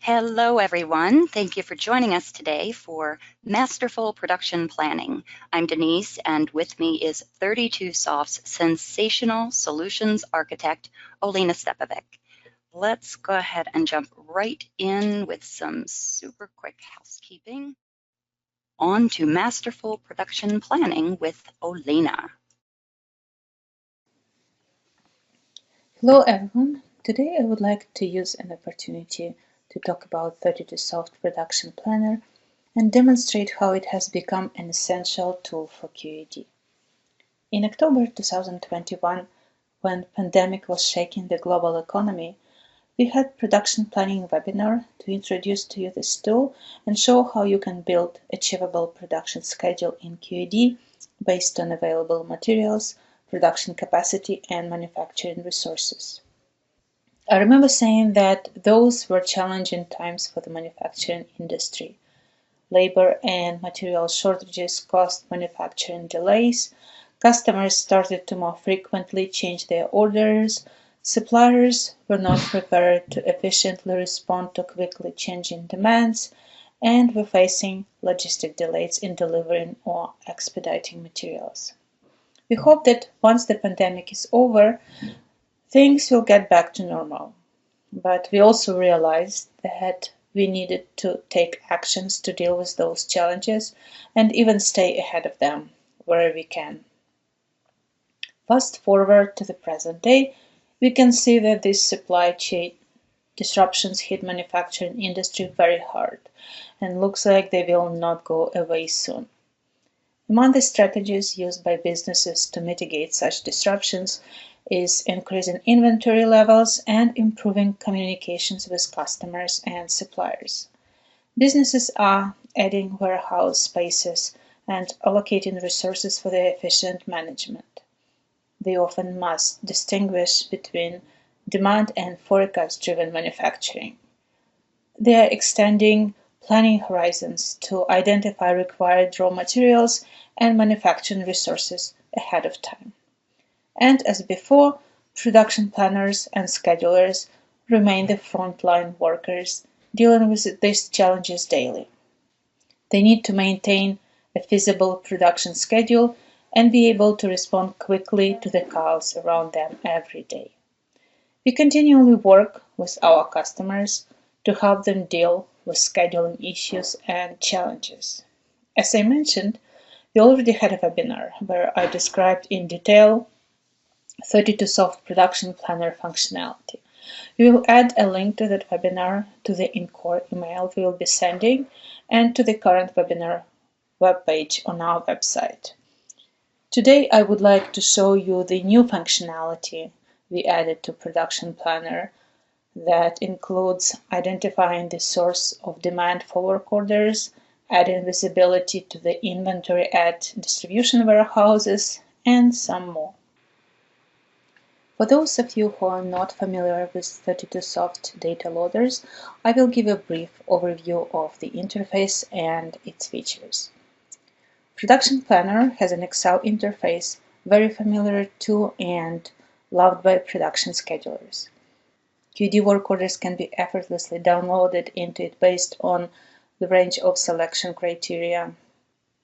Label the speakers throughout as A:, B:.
A: Hello, everyone. Thank you for joining us today for Masterful Production Planning. I'm Denise, and with me is 32Soft's sensational solutions architect, Olena Stepovic. Let's go ahead and jump right in with some super quick housekeeping. On to Masterful Production Planning with Olena.
B: Hello everyone, today I would like to use an opportunity to talk about 32Soft Production Planner and demonstrate how it has become an essential tool for QED. In October 2021, when pandemic was shaking the global economy, we had production planning webinar to introduce to you this tool and show how you can build achievable production schedule in QED based on available materials, production capacity, and manufacturing resources. I remember saying that those were challenging times for the manufacturing industry. Labor and material shortages caused manufacturing delays, customers started to more frequently change their orders, suppliers were not prepared to efficiently respond to quickly changing demands, and were facing logistic delays in delivering or expediting materials. We hope that once the pandemic is over, things will get back to normal. But we also realized that we needed to take actions to deal with those challenges and even stay ahead of them where we can. Fast forward to the present day, we can see that these supply chain disruptions hit manufacturing industry very hard and looks like they will not go away soon. Among the strategies used by businesses to mitigate such disruptions is increasing inventory levels and improving communications with customers and suppliers. Businesses are adding warehouse spaces and allocating resources for their efficient management. They often must distinguish between demand and forecast-driven manufacturing. They are extending planning horizons to identify required raw materials and manufacturing resources ahead of time. And as before, production planners and schedulers remain the frontline workers dealing with these challenges daily. They need to maintain a feasible production schedule and be able to respond quickly to the calls around them every day. We continually work with our customers to help them deal with scheduling issues and challenges. As I mentioned, we already had a webinar where I described in detail 32Soft Production Planner functionality. We will add a link to that webinar to the Encore email we will be sending and to the current webinar webpage on our website. Today I would like to show you the new functionality we added to Production Planner that includes identifying the source of demand for work orders, adding visibility to the inventory at distribution warehouses, and some more. For those of you who are not familiar with 32Soft data loaders, I will give a brief overview of the interface and its features. Production Planner has an Excel interface very familiar to and loved by production schedulers. QD work orders can be effortlessly downloaded into it based on the range of selection criteria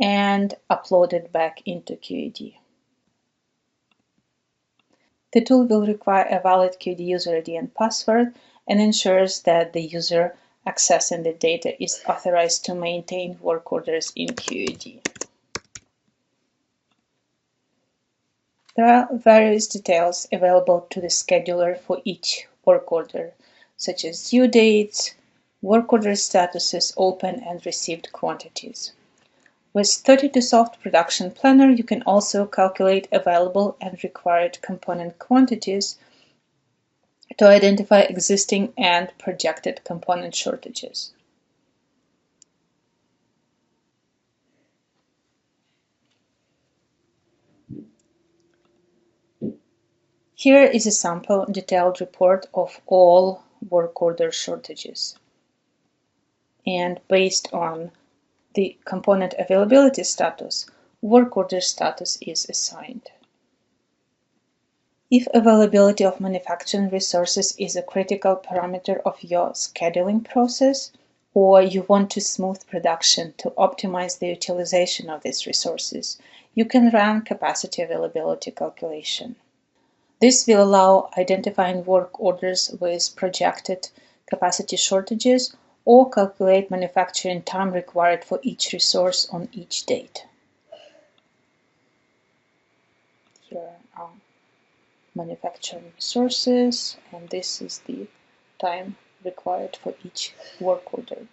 B: and uploaded back into QED. The tool will require a valid QED user ID and password and ensures that the user accessing the data is authorized to maintain work orders in QED. There are various details available to the scheduler for each work order, such as due dates, work order statuses, open and received quantities. With 32Soft Production Planner, you can also calculate available and required component quantities to identify existing and projected component shortages. Here is a sample detailed report of all work order shortages. And based on the component availability status, work order status is assigned. If availability of manufacturing resources is a critical parameter of your scheduling process, or you want to smooth production to optimize the utilization of these resources, you can run capacity availability calculation. This will allow identifying work orders with projected capacity shortages or calculate manufacturing time required for each resource on each date. Here are manufacturing resources, and this is the time required for each work order.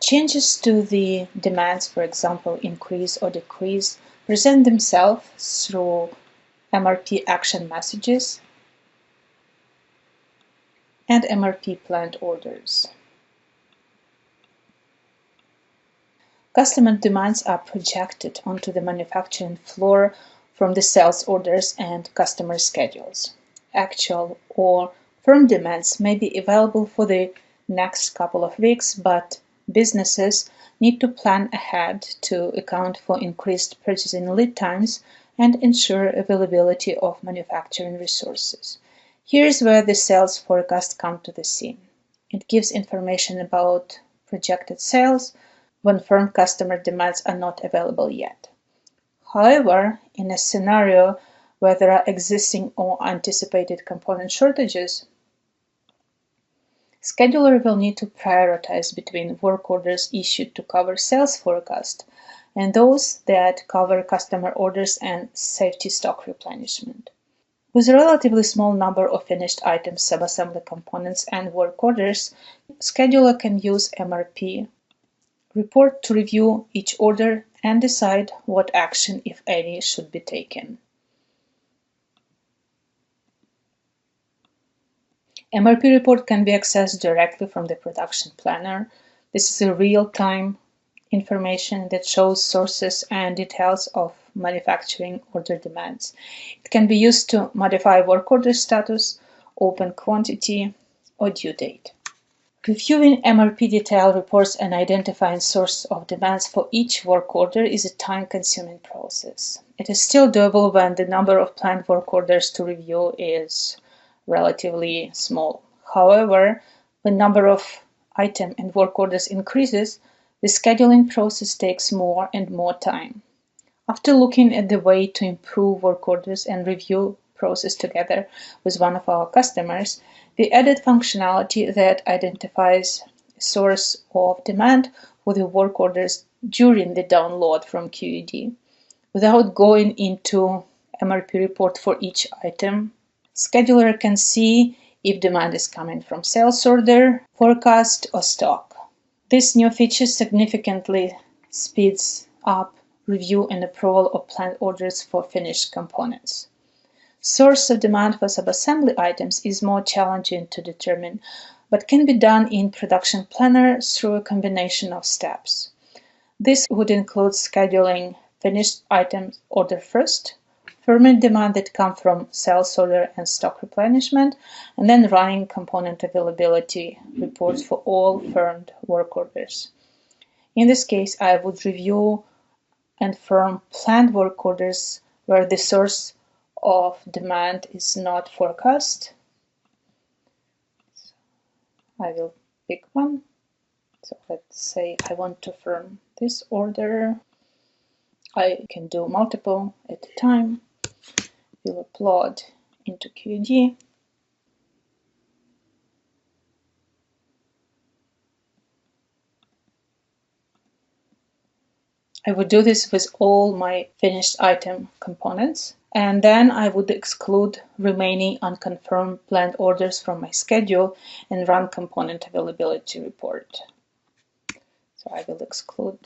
B: Changes to the demands, for example, increase or decrease, present themselves through MRP action messages and MRP planned orders. Customer demands are projected onto the manufacturing floor from the sales orders and customer schedules. Actual or firm demands may be available for the next couple of weeks, but businesses need to plan ahead to account for increased purchasing lead times and ensure availability of manufacturing resources. Here's where the sales forecast comes to the scene. It gives information about projected sales when firm customer demands are not available yet. However, in a scenario where there are existing or anticipated component shortages, scheduler will need to prioritize between work orders issued to cover sales forecast and those that cover customer orders and safety stock replenishment. With a relatively small number of finished items, subassembly components, and work orders, scheduler can use MRP report to review each order and decide what action, if any, should be taken. MRP report can be accessed directly from the production planner. This is a real-time information that shows sources and details of manufacturing order demands. It can be used to modify work order status, open quantity, or due date. Reviewing MRP detailed reports and identifying source of demands for each work order is a time-consuming process. It is still doable when the number of planned work orders to review is relatively small. However, when number of item and work orders increases, the scheduling process takes more and more time. After looking at the way to improve work orders and review process together with one of our customers, we added functionality that identifies a source of demand for the work orders during the download from QED. Without going into MRP report for each item, scheduler can see if demand is coming from sales order, forecast, or stock. This new feature significantly speeds up review and approval of planned orders for finished components. Source of demand for subassembly items is more challenging to determine, but can be done in Production Planner through a combination of steps. This would include scheduling finished items order first, firming demand that come from sales order and stock replenishment, and then running component availability reports for all firmed work orders. In this case, I would review and firm planned work orders where the source of demand is not forecast. I will pick one. So let's say I want to firm this order. I can do multiple at a time. We'll upload into QED. I would do this with all my finished item components, and then I would exclude remaining unconfirmed planned orders from my schedule and run component availability report. So I will exclude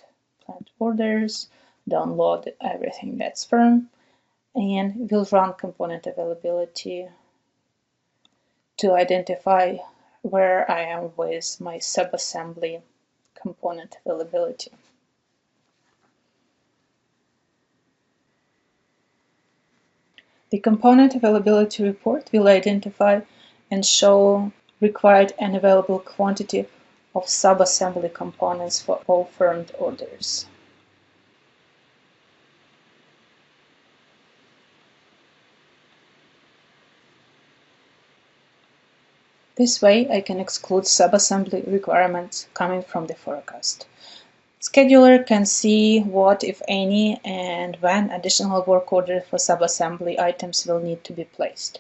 B: planned orders, download everything that's firm, and we'll run component availability to identify where I am with my subassembly component availability. The component availability report will identify and show required and available quantity of subassembly components for all firmed orders. This way, I can exclude subassembly requirements coming from the forecast. Scheduler can see what, if any, and when additional work orders for subassembly items will need to be placed.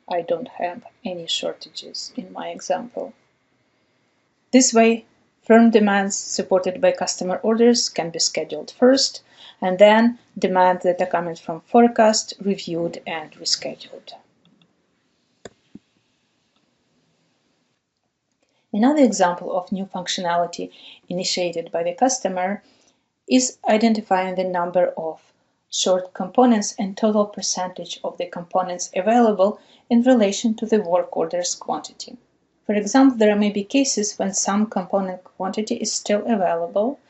B: I don't have any shortages in my example. This way, firm demands supported by customer orders can be scheduled first, and then demands that are coming from forecast reviewed and rescheduled. Another example of new functionality initiated by the customer is identifying the number of short components and total percentage of the components available in relation to the work order's quantity. For example, there may be cases when some component quantity is still available,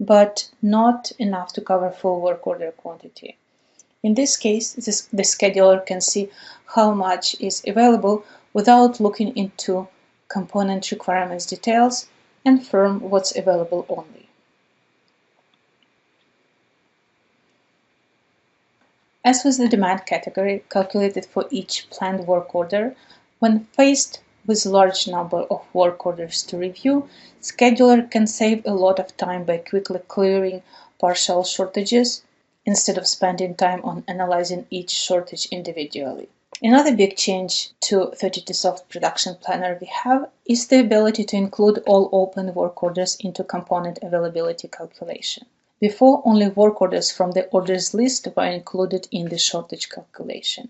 B: but not enough to cover full work order quantity. In this case, the scheduler can see how much is available without looking into component requirements details and firm what's available only. As with the demand category calculated for each planned work order, when faced with a large number of work orders to review, scheduler can save a lot of time by quickly clearing partial shortages instead of spending time on analyzing each shortage individually. Another big change to 32Soft Production Planner we have is the ability to include all open work orders into component availability calculation. Before, only work orders from the orders list were included in the shortage calculation.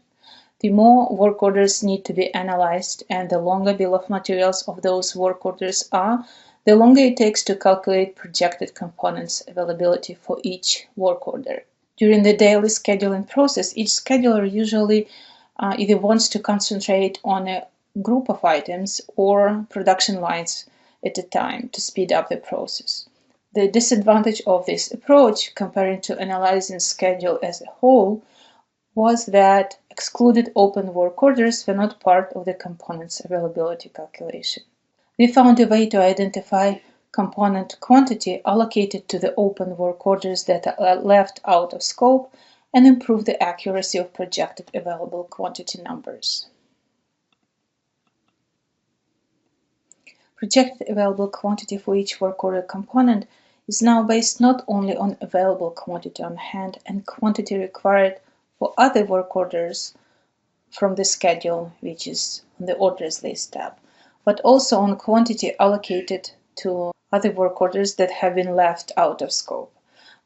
B: The more work orders need to be analyzed and the longer bill of materials of those work orders are, the longer it takes to calculate projected components availability for each work order. During the daily scheduling process, each scheduler usually either wants to concentrate on a group of items or production lines at a time to speed up the process. The disadvantage of this approach, comparing to analyzing schedule as a whole, was that excluded open work orders were not part of the components availability calculation. We found a way to identify component quantity allocated to the open work orders that are left out of scope and improve the accuracy of projected available quantity numbers. Projected available quantity for each work order component is now based not only on available quantity on hand and quantity required for other work orders from the schedule, which is on the orders list tab, but also on quantity allocated to other work orders that have been left out of scope.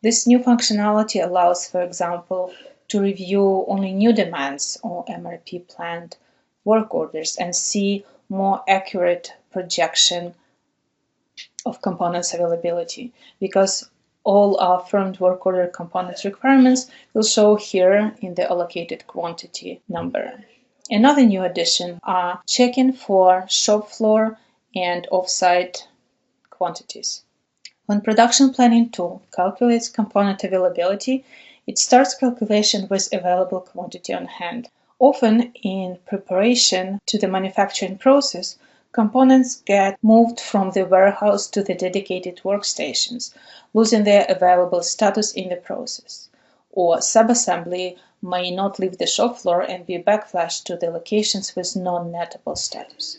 B: This new functionality allows, for example, to review only new demands or MRP planned work orders and see more accurate projection of components availability, because all our firmed work order components requirements will show here in the allocated quantity number. Another new addition are checking for shop floor and offsite quantities. When production planning tool calculates component availability, it starts calculation with available quantity on hand. Often, in preparation to the manufacturing process, components get moved from the warehouse to the dedicated workstations, losing their available status in the process. Or subassembly may not leave the shop floor and be backflashed to the locations with non-nettable status.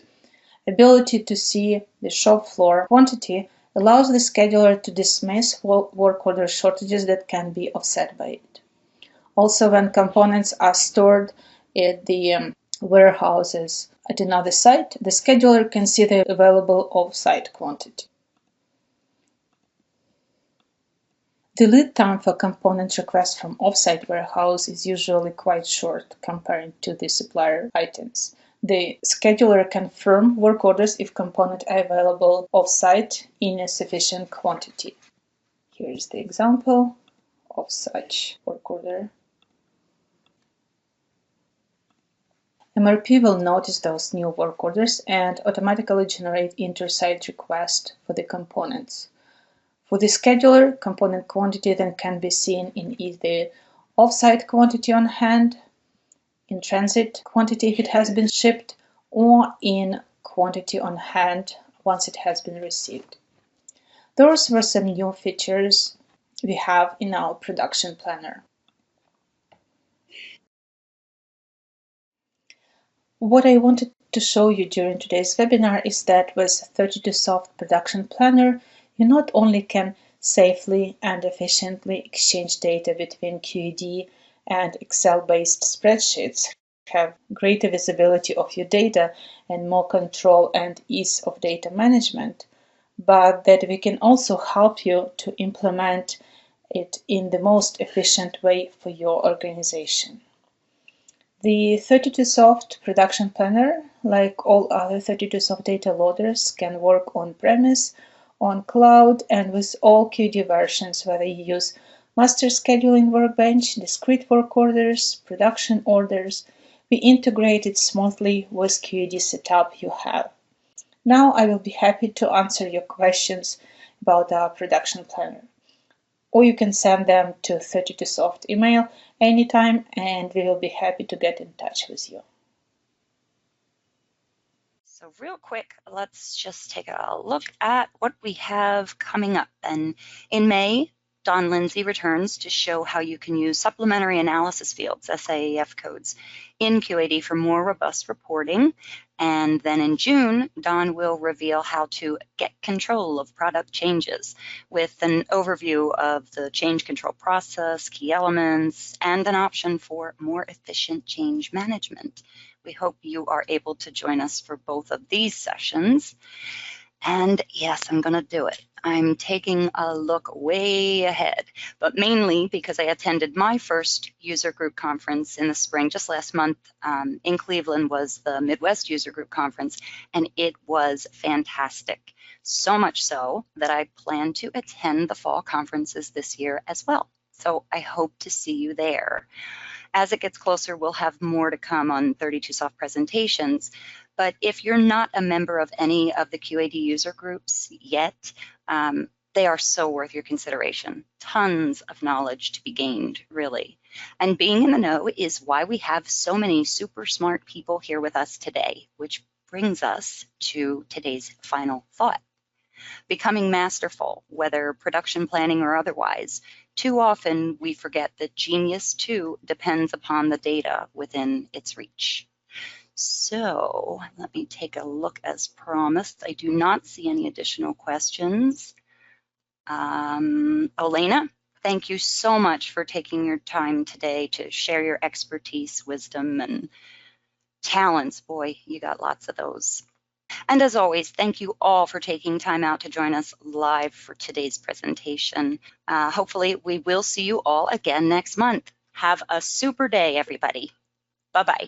B: Ability to see the shop floor quantity allows the scheduler to dismiss work order shortages that can be offset by it. Also, when components are stored at the warehouses at another site, the scheduler can see the available off-site quantity. The lead time for component requests from off-site warehouse is usually quite short compared to the supplier items. The scheduler can firm work orders if components are available off-site in a sufficient quantity. Here is the example of such work order. MRP will notice those new work orders and automatically generate inter-site requests for the components. For the scheduler, component quantity then can be seen in either off-site quantity on hand, in transit quantity if it has been shipped, or in quantity on hand once it has been received. Those were some new features we have in our production planner. What I wanted to show you during today's webinar is that with 32Soft Production Planner, you not only can safely and efficiently exchange data between QED and Excel-based spreadsheets, have greater visibility of your data and more control and ease of data management, but that we can also help you to implement it in the most efficient way for your organization. The 32Soft Production Planner, like all other 32Soft data loaders, can work on-premise, on cloud, and with all QED versions, whether you use master scheduling workbench, discrete work orders, production orders. We integrate it smoothly with QED setup you have. Now I will be happy to answer your questions about our production planner. Or you can send them to 32Soft email anytime, and we will be happy to get in touch with you.
A: So real quick, let's just take a look at what we have coming up. And in May, Don Lindsay returns to show how you can use supplementary analysis fields, SAEF codes, in QAD for more robust reporting. And then in June, Don will reveal how to get control of product changes with an overview of the change control process, key elements, and an option for more efficient change management. We hope you are able to join us for both of these sessions. And yes, I'm going to do it. I'm taking a look way ahead, but mainly because I attended my first user group conference in the spring. Just last month in Cleveland was the Midwest User Group Conference, and it was fantastic. So much so that I plan to attend the fall conferences this year as well. So I hope to see you there. As it gets closer, we'll have more to come on 32Soft presentations. But if you're not a member of any of the QAD user groups yet, they are so worth your consideration. Tons of knowledge to be gained, really. And being in the know is why we have so many super smart people here with us today, which brings us to today's final thought. Becoming masterful, whether production planning or otherwise, too often we forget that genius too depends upon the data within its reach. So let me take a look as promised. I do not see any additional questions. Elena, thank you so much for taking your time today to share your expertise, wisdom, and talents. Boy, you got lots of those. And as always, thank you all for taking time out to join us live for today's presentation. Hopefully, we will see you all again next month. Have a super day, everybody. Bye-bye.